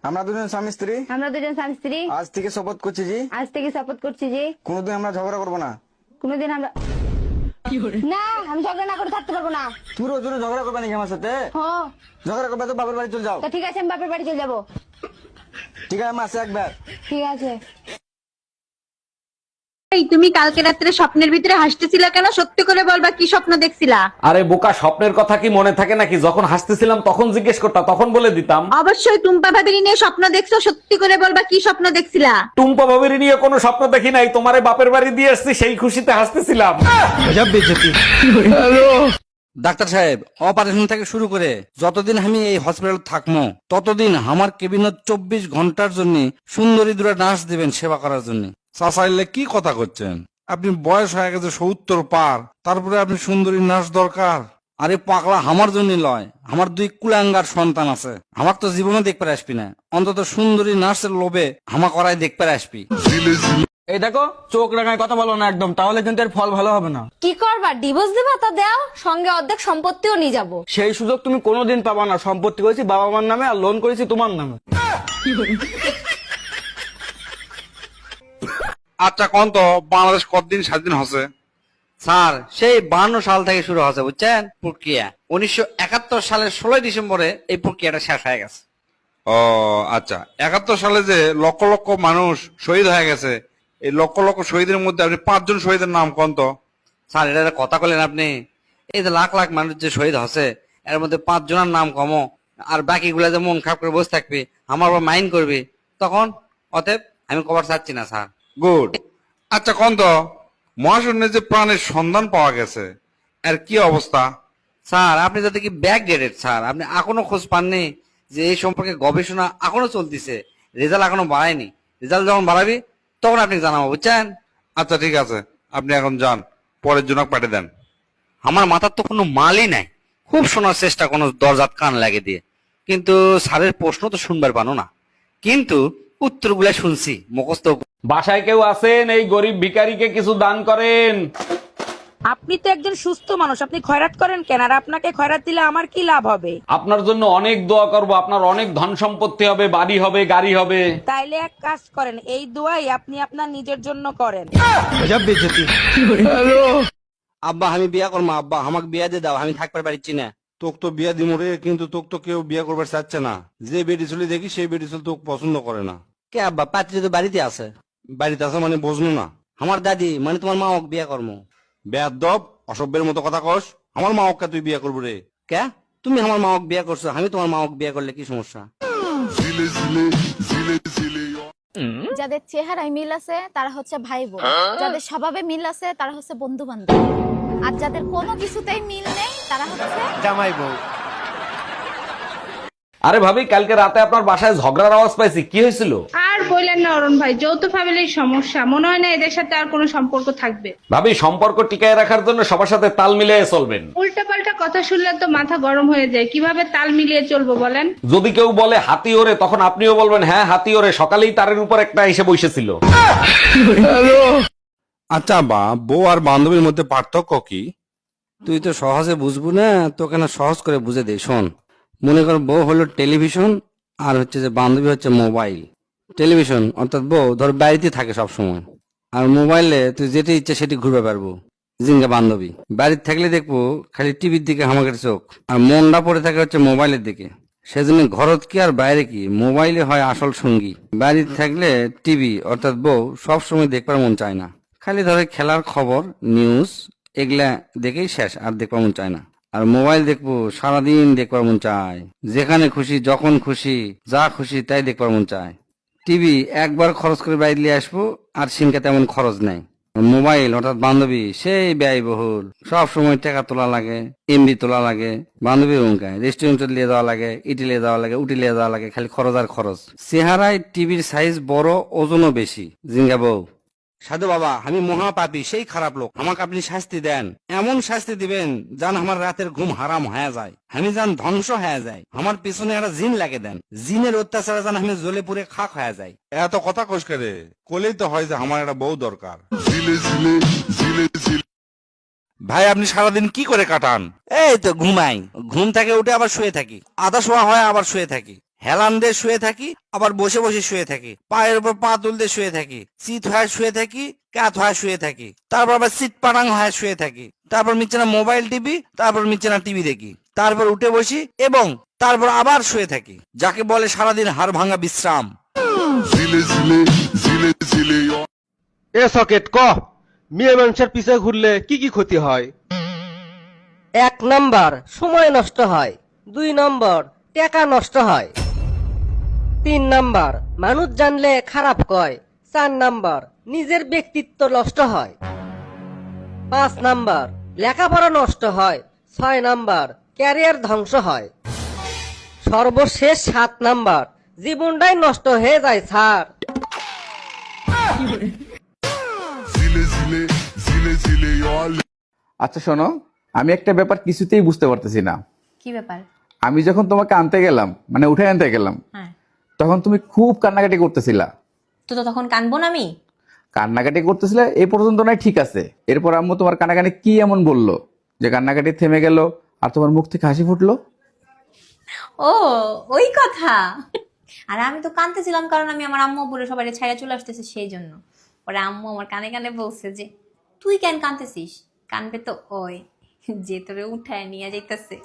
আমরা দুজন স্বামী স্ত্রী আজ থেকে শপথ করছি যে কোনোদিন আমরা ঝগড়া করবো না। কোনোদিন আমরা না, আমি ঝগড়া না করে থাকতে পারবো না। তুই রোজ রোজ ঝগড়া করবে নাকি আমার সাথে? হ্যাঁ, ঝগড়া করবে তো বাবার বাড়ি চলে যাও। তো ঠিক আছে, আমি বাপের বাড়ি চলে যাবো। ঠিক আছে, মাসে একবার। ঠিক আছে। এই তুমি কালকে রাত্রে স্বপ্নের ভিতরে হাসতেছিলা কেন? সত্যি করে বলবা, কি স্বপ্ন দেখছিলা? আরে বোকা, স্বপ্নের কথা কি মনে থাকে নাকি? যখন হাসতেছিলাম তখন জিজ্ঞেস করতা, তখন বলে দিতাম। অবশ্যই টুম্পা ভাবিনি নিয়ে স্বপ্ন দেখছো, সত্যি করে বলবা কি স্বপ্ন দেখছিলা? টুম্পা ভাবির নিয়ে কোনো স্বপ্ন দেখি নাই, তোমারে বাপের বাড়ি দিয়ে আসছি সেই খুশিতে হাসতেছিলাম। ডাক্তার সাহেব, অপারেশন থেকে শুরু করে যতদিন আমি এই হসপিটাল থাকবো ততদিন আমার কেবিনত 24 ঘন্টার জন্য সুন্দরী দুরা নার্স দিবেন সেবা করার জন্য। চাচাইলে কি কথা করছেন? আপনি বয়স হয়ে গেছে 70 পার, তারপরে আপনি সুন্দরী নার্স দরকার? আরে পাগলা, আমার জন্য লয়, আমার 2 কুলাঙ্গার সন্তান আছে। আমার তো জীবনে দেখতে আসবি না, অন্তত সুন্দরী নার্সের লোভে হামা করাই দেখতে আসবি। এই দেখো, চোখ রাঙায় কথা বলো না একদম, তাহলে কিন্তু এর ফল ভালো হবে না। কি করবা? ডিভোর্স দিবা? তা দাও, সঙ্গে অর্ধেক সম্পত্তিও নিয়ে যাবো। সেই সুযোগ তুমি কোনোদিন পাবা না। সম্পত্তি করেছি বাবা মার নামে আর লোন করেছি তোমার নামে। আচ্ছা কোন তো বাংলাদেশ কতদিন স্বাধীন হচ্ছে? স্যার, সেই 52 সাল থেকে শুরু হচ্ছে, বুঝছেন প্রক্রিয়া। 1971 সালের 16 ডিসেম্বরে এই প্রক্রিয়াটা শেষ হয়ে গেছে। ও আচ্ছা, 71 সালে যে লক্ষ লক্ষ মানুষ শহীদ হয়ে গেছে, এই লক্ষ লক্ষ শহীদের মধ্যে আপনি 5 জন শহীদের নাম কোন তো? স্যার, এটা কথা বলেন আপনি। এই যে লাখ লাখ মানুষ যে শহীদ হচ্ছে, এর মধ্যে 5 জনের নাম কমো, আর বাকিগুলা যে মন খারাপ করে বসে থাকবে, আমার মাইন্ড করবে, তখন অতএব আমি কভার চাচ্ছি না স্যার। গুড। আচ্ছা কোন তো মহাশূন্যে যে প্রাণের সন্ধান পাওয়া গেছে, এর কি অবস্থা? স্যার, আপনি যাতে কি ব্যাক ডেটেড স্যার, আপনি এখনো খোঁজ পাননি যে এই সম্পর্কে গবেষণা এখনো চলতেছে, রেজাল্ট এখনো বাড়ায়নি। রেজাল্ট যখন বাড়াবি তখন আপনি জানাবো, বুঝছেন? আচ্ছা ঠিক আছে, আপনি এখন যান, পরের জন্য পাঠিয়ে দেন। আমার মাথার তো কোনো মালই নাই, খুব শোনার চেষ্টা কোনো দরজাত কান লাগে দিয়ে, কিন্তু স্যারের প্রশ্ন তো শুনবার পানো না, কিন্তু উত্তরগুলা শুনছি মুখস্থ। বাসায় কেউ আছেন? এই গরিব ভিখারিকে কিছু দান করেন। আপনি তো একজন সুস্থ মানুষ, আপনি খয়রাত করেন কেন? আর আপনাকে খয়রাত দিলে আমার কি লাভ হবে? আপনার জন্য অনেক দোয়া করব, আপনার অনেক ধন সম্পত্তি হবে, বাড়ি হবে, গাড়ি হবে। তাইলে এক কাজ করেন, এই দোয়াই আপনি আপনার নিজের জন্য করেন। আব্বা, আমি বিয়া করবো। আব্বা, আমাকে বিয়া দিয়ে দাও, আমি থাকতে পারছি না। তোক তো বিয়া দিমু রে, কিন্তু তোক তো কেউ বিয়া করবার চাচ্ছে না। যে বেটি চলে দেখি সেই বেটি চলে তোকে পছন্দ করে না। কে আব্বা, পাত্রী তো বাড়িতে আছে। বাড়িতে আছে মানে বুঝলো না? আমার দাদি মানে তোমার মা ওকে বিয়া করবো। বেয়াদব, অসভ্যের মতো কথা কস। আমার মা ওকে তুই বিয়া করবো রে? কে? তুমি আমার মা ওকে বিয়া করছো, আমি তোমার মা ওকে বিয়া করলে কি সমস্যা? যাদের চেহারায় মিল আছে তারা হচ্ছে ভাই বোন, যাদের স্বভাবে মিল আছে তারা হচ্ছে বন্ধু বান্ধব, আর যাদের কোনো কিছুতেই মিল নেই তারা হচ্ছে জামাই বউ। আরে ভাবি, কালকে রাতে আপনার বাসায় ঝগড়ার আওয়াজ পাইছি, কি হয়েছিল? আর বললেন না অরুণ ভাই, যৌথ ফ্যামিলির সমস্যা, মনে হয় না এদের সাথে আর কোনো সম্পর্ক থাকবে। ভাবি, সম্পর্ক টিকায় রাখার জন্য সবার সাথে তাল মিলিয়ে চলবেন। উল্টাপাল্টা কথা শুনলে তো মাথা গরম হয়ে যায়, কিভাবে তাল মিলিয়ে চলবো বলেন? যদি কেউ বলে হাতি ওরে, তখন আপনিও বলবেন হ্যাঁ হাতি ওরে, সকালেই তারের উপর একটা এসে বসেছিল। আচ্ছা বা, বউ আর বান্ধবীর মধ্যে পার্থক্য কি? তুই তো সহজে বুঝবো না, তোকে না সহজ করে বুঝে দে। শোন, মনে কর বউ হলো টেলিভিশন, আর হচ্ছে যে বান্ধবী হচ্ছে মোবাইল। টেলিভিশন অর্থাৎ বউ ধর বাড়িতে থাকে সব সময়, আর মোবাইলে তুই যেটি ইচ্ছে সেটি ঘুরবে পারবো। জিঙ্গা বান্ধবী বাড়িতে থাকলে দেখবো খালি টিভির দিকে হামাকের চোখ, আর মনটা পড়ে থাকে হচ্ছে মোবাইলের দিকে। সেজন্য ঘরত কি আর বাইরে কি, মোবাইলে হয় আসল সঙ্গী। বাড়িতে থাকলে টিভি অর্থাৎ বউ সব সময় দেখবার মন চায় না, খালি ধরে খেলার খবর, নিউজ এগুলা দেখেই শেষ, আর দেখবার মন চায় না। আর মোবাইল দেখবো সারাদিন দেখবার মন চায়, যেখানে খুশি যখন খুশি যা খুশি তাই দেখবার মন চায়। টিভি একবার খরচ করে বাইরে নিয়ে আসবো, আর সিনকা তেমন খরচ নাই। মোবাইল অর্থাৎ বান্ধবী সেই ব্যয়বহুল, সব সময় টাকা তোলা লাগে, এমবি তোলা লাগে। বান্ধবীর অঙ্কায় রেস্টুরেন্ট নিয়ে যাওয়া লাগে, ইটি নিয়ে যাওয়া লাগে, উটি নিয়ে যাওয়া লাগে, খালি খরচ আর খরচ। চেহারায় টিভির সাইজ বড়, ওজনও বেশি। জিঙ্গা বউ। সাধু বাবা, আমি মহাপাপী, সেই খারাপ লোক, আমাকে আপনি শাস্তি দেন। এমন শাস্তি দিবেন যেন আমার রাতের ঘুম হারাম হয়ে যায়, আমি যেন ধ্বংস হয়ে যায়, আমার পিছনে একটা জিন লাগে দেন, জিনের অত্যাচারে যেন আমি জ্বলে পুড়ে খাক হয়ে যায়। এত কথা কোষ করে কোলেই তো হয় যে আমার একটা বউ দরকার। ভাই, আপনি সারাদিন কি করে কাটান? এই তো ঘুমাই, ঘুম থেকে উঠে আবার শুয়ে থাকি, আধা শোয়া হয় আবার শুয়ে থাকি, হেলান দিয়ে শুয়ে থাকি, আবার বসে বসে শুয়ে থাকি, পায়ের উপর পা তুলতে শুয়ে থাকি, চিত হয়ে শুয়ে থাকি, কাত হয়ে শুয়ে থাকি, তারপর আবার সিট পাটাং হয়ে শুয়ে থাকি, তারপর মিচে না মোবাইল টিভি, তারপর মিচে না টিভি দেখি, তারপর উঠে বসি এবং তারপর আবার শুয়ে থাকি, যাকে বলে সারাদিন হাড় ভাঙা বিশ্রাম। এ সকেট ক মেয়ে মানুষের পিছে ঘুরলে কি কি ক্ষতি হয়? 1 নাম্বার সময় নষ্ট হয়, 2 নম্বর টাকা নষ্ট হয়, 3 নাম্বার মানুষ জানলে খারাপ কয়, 4 নাম্বার নিজের ব্যক্তিত্ব নষ্ট হয়, 5 নাম্বার লেখাপড়া নষ্ট হয়, 6 নাম্বার ক্যারিয়ার ধ্বংস হয়, সর্বশেষ 7 নাম্বার জীবনটাই নষ্ট হয়ে যায় স্যার। আচ্ছা শোনো, আমি একটা ব্যাপার কিছুতেই বুঝতে পারতেছি না। কি ব্যাপার? আমি যখন তোমাকে আনতে গেলাম, মানে উঠে আনতে গেলাম, হ্যাঁ, তখন তুমি খুব কান্নাকাটি করতেছিলা। তো তখন কানবো না আমি? কান্নাকাটি করতেছিলে এই পর্যন্ত নয়, ঠিক আছে। এরপর আম্মু তোমার কান্নাকাটি কি এমন বললো যে কান্নাকাটি থেমে গেল আর তোমার মুখ থেকে হাসি ফুটলো? ও ওই কথা। আর আমি তো কানতেছিলাম কারণ আমি আমার আম্মু বলে সবাই ছাইড়া চলে আসতেছে সেই জন্য। পরে আম্মু আমার কানে কানে বলছে যে তুই কেন কানতেছিস? কানবে তো ওই যে তোরে উঠায় নিয়ে যাইতেছে।